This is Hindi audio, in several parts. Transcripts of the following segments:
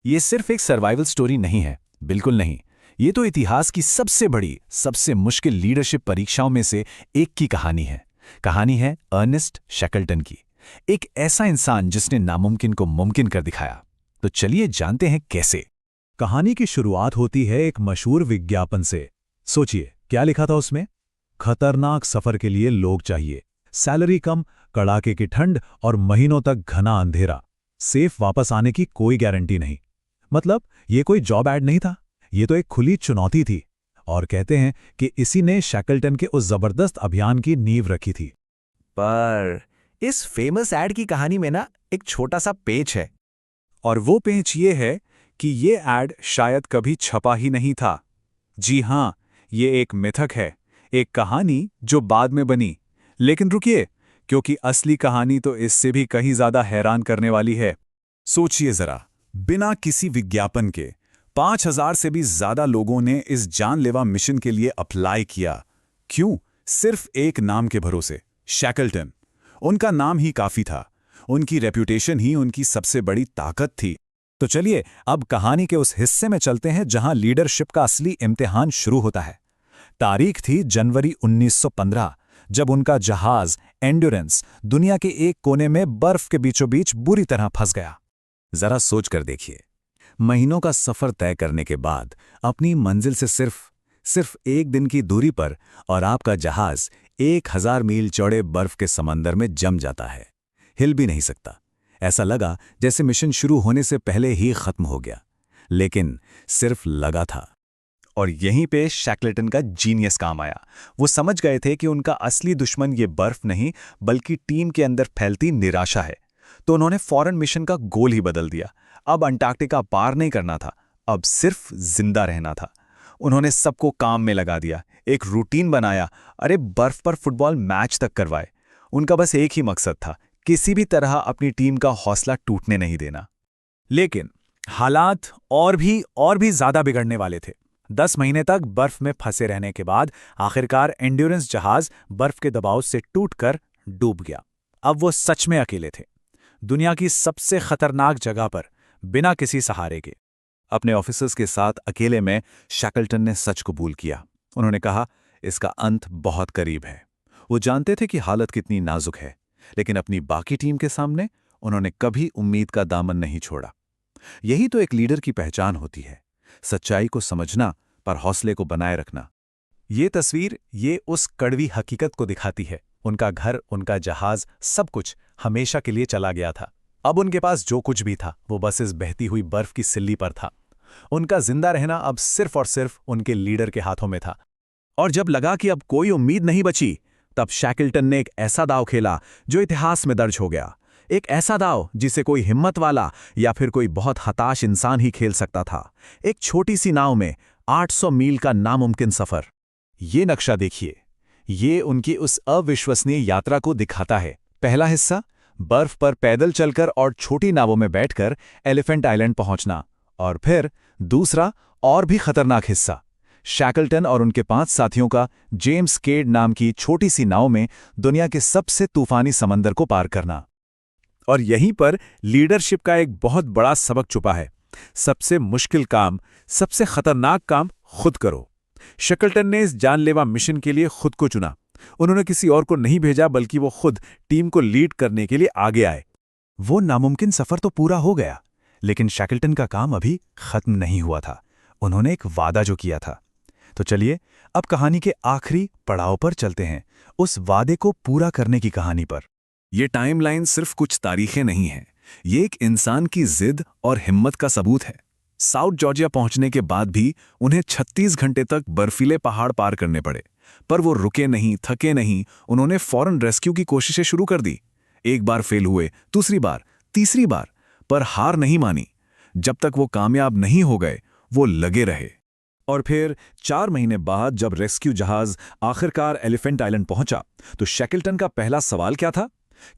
ये सिर्फ एक सर्वाइवल स्टोरी नहीं है, बिल्कुल नहीं। ये तो इतिहास की सबसे बड़ी, सबसे मुश्किल लीडरशिप परीक्षाओं में से एक की कहानी है। कहानी है अर्नेस्ट शैकल्टन की, एक ऐसा इंसान जिसने नामुमकिन को मुमकिन कर दिखाया। तो चलिए जानते हैं कैसे। कहानी की शुरुआत होती है एक मशहूर विज्ञापन से। सोचिए क्या लिखा था उसमें। खतरनाक सफर के लिए लोग चाहिए, सैलरी कम, कड़ाके की ठंड और महीनों तक घना अंधेरा। सेफ वापस आने की कोई गारंटी नहीं। मतलब ये कोई जॉब ऐड नहीं था, ये तो एक खुली चुनौती थी। और कहते हैं कि इसी ने शैकल्टन के उस जबरदस्त अभियान की नींव रखी थी। पर इस फेमस एड की कहानी में ना एक छोटा सा पेच है। और वो पेंच ये है कि ये एड शायद कभी छपा ही नहीं था। जी हां, ये एक मिथक है, एक कहानी जो बाद में बनी। लेकिन रुकिए, क्योंकि असली कहानी तो इससे भी कहीं ज्यादा हैरान करने वाली है। सोचिए जरा, बिना किसी विज्ञापन के 5,000 से भी ज्यादा लोगों ने इस जानलेवा मिशन के लिए अप्लाई किया। क्यों? सिर्फ एक नाम के भरोसे, शैकल्टन। उनका नाम ही काफी था, उनकी रेप्यूटेशन ही उनकी सबसे बड़ी ताकत थी। तो चलिए अब कहानी के उस हिस्से में चलते हैं जहां लीडरशिप का असली इम्तिहान शुरू होता है। तारीख थी जनवरी 1915, जब उनका जहाज एंड्योरेंस दुनिया के एक कोने में बर्फ के बीचों बीच बुरी तरह फंस गया। जरा सोच कर देखिए, महीनों का सफर तय करने के बाद अपनी मंजिल से सिर्फ एक दिन की दूरी पर, और आपका जहाज 1,000 मील चौड़े बर्फ के समंदर में जम जाता है। हिल भी नहीं सकता। ऐसा लगा जैसे मिशन शुरू होने से पहले ही खत्म हो गया। लेकिन सिर्फ लगा था। और यहीं पे शैकल्टन का जीनियस काम आया। वो समझ गए थे कि उनका असली दुश्मन ये बर्फ नहीं, बल्कि टीम के अंदर फैलती निराशा है। तो उन्होंने फौरन मिशन का गोल ही बदल दिया। अब अंटार्कटिका पार नहीं करना था, अब सिर्फ जिंदा रहना था। उन्होंने सबको काम में लगा दिया, एक रूटीन बनाया। अरे बर्फ पर फुटबॉल मैच तक करवाए। उनका बस एक ही मकसद था, किसी भी तरह अपनी टीम का हौसला टूटने नहीं देना। लेकिन हालात और भी ज्यादा बिगड़ने वाले थे। 10 महीने तक बर्फ में फंसे रहने के बाद आखिरकार एंड्योरेंस जहाज बर्फ के दबाव से टूटकर डूब गया। अब वो सच में अकेले थे, दुनिया की सबसे खतरनाक जगह पर, बिना किसी सहारे के। अपने ऑफिसर्स के साथ अकेले में शैकल्टन ने सच कबूल किया। उन्होंने कहा, इसका अंत बहुत करीब है। वो जानते थे कि हालत कितनी नाजुक है, लेकिन अपनी बाकी टीम के सामने उन्होंने कभी उम्मीद का दामन नहीं छोड़ा। यही तो एक लीडर की पहचान होती है, सच्चाई को समझना पर हौसले को बनाए रखना। ये तस्वीर ये उस कड़वी हकीकत को दिखाती है। उनका घर, उनका जहाज, सब कुछ हमेशा के लिए चला गया था। अब उनके पास जो कुछ भी था वो बस इस बहती हुई बर्फ की सिल्ली पर था। उनका जिंदा रहना अब सिर्फ और सिर्फ उनके लीडर के हाथों में था। और जब लगा कि अब कोई उम्मीद नहीं बची, तब शैकल्टन ने एक ऐसा दांव खेला जो इतिहास में दर्ज हो गया। एक ऐसा दांव जिसे कोई हिम्मत वाला या फिर कोई बहुत हताश इंसान ही खेल सकता था। एक छोटी सी नाव में 800 मील का नामुमकिन सफर। ये नक्शा देखिए, ये उनकी उस अविश्वसनीय यात्रा को दिखाता है। पहला हिस्सा, बर्फ पर पैदल चलकर और छोटी नावों में बैठकर एलिफेंट आइलैंड पहुंचना। और फिर दूसरा और भी खतरनाक हिस्सा, शैकल्टन और उनके 5 साथियों का जेम्स केड नाम की छोटी सी नाव में दुनिया के सबसे तूफानी समंदर को पार करना। और यहीं पर लीडरशिप का एक बहुत बड़ा सबक छुपा है। सबसे मुश्किल काम, सबसे खतरनाक काम खुद करो। शैकल्टन ने इस जानलेवा मिशन के लिए खुद को चुना। उन्होंने किसी और को नहीं भेजा, बल्कि वो खुद टीम को लीड करने के लिए आगे आए। वो नामुमकिन सफर तो पूरा हो गया, लेकिन शैकल्टन का काम अभी खत्म नहीं हुआ था। उन्होंने एक वादा जो किया था। तो चलिए अब कहानी के आखिरी पड़ाव पर चलते हैं, उस वादे को पूरा करने की कहानी पर। यह टाइमलाइन सिर्फ कुछ तारीखें नहीं है, ये एक इंसान की जिद और हिम्मत का सबूत है। साउथ जॉर्जिया पहुंचने के बाद भी उन्हें 36 घंटे तक बर्फीले पहाड़ पार करने पड़े, पर वो रुके नहीं, थके नहीं। उन्होंने फौरन रेस्क्यू की कोशिशें शुरू कर दी। एक बार फेल हुए, दूसरी बार, तीसरी बार, पर हार नहीं मानी। जब तक वो कामयाब नहीं हो गए, वो लगे रहे। और फिर 4 महीने बाद जब रेस्क्यू जहाज आखिरकार एलिफेंट आइलैंड पहुंचा, तो शैकल्टन का पहला सवाल क्या था?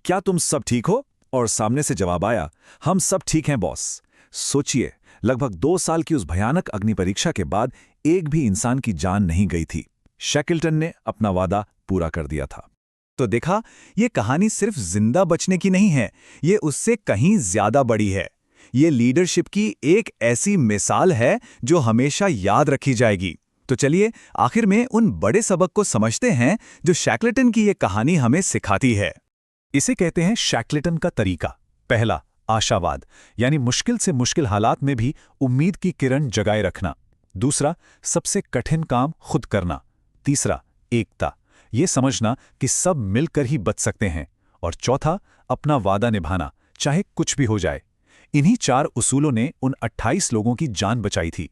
क्या तुम सब ठीक हो? और सामने से जवाब आया, हम सब ठीक हैं बॉस। सोचिए, लगभग 2 साल की उस भयानक अग्नि परीक्षा के बाद एक भी इंसान की जान नहीं गई थी। शैकल्टन ने अपना वादा पूरा कर दिया था। तो देखा, ये कहानी सिर्फ जिंदा बचने की नहीं है, ये उससे कहीं ज्यादा बड़ी है। ये लीडरशिप की एक ऐसी मिसाल है जो हमेशा याद रखी जाएगी। तो चलिए आखिर में उन बड़े सबक को समझते हैं जो शैकलेटन की ये कहानी हमें सिखाती है। इसे कहते हैं शैकलेटन का तरीका। पहला, आशावाद, यानी मुश्किल से मुश्किल हालात में भी उम्मीद की किरण जगाए रखना। दूसरा, सबसे कठिन काम खुद करना। तीसरा, एकता, ये समझना कि सब मिलकर ही बच सकते हैं। और चौथा, अपना वादा निभाना, चाहे कुछ भी हो जाए। इन्हीं 4 उसूलों ने उन 28 लोगों की जान बचाई थी।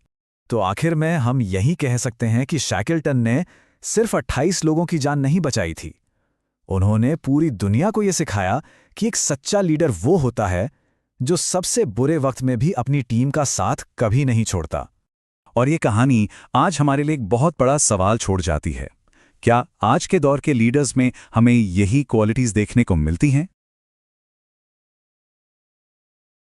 तो आखिर में हम यही कह सकते हैं कि शैकलेटन ने सिर्फ 28 लोगों की जान नहीं बचाई थी, उन्होंने पूरी दुनिया को यह सिखाया कि एक सच्चा लीडर वो होता है जो सबसे बुरे वक्त में भी अपनी टीम का साथ कभी नहीं छोड़ता। और ये कहानी आज हमारे लिए एक बहुत बड़ा सवाल छोड़ जाती है। क्या आज के दौर के लीडर्स में हमें यही क्वालिटीज देखने को मिलती हैं?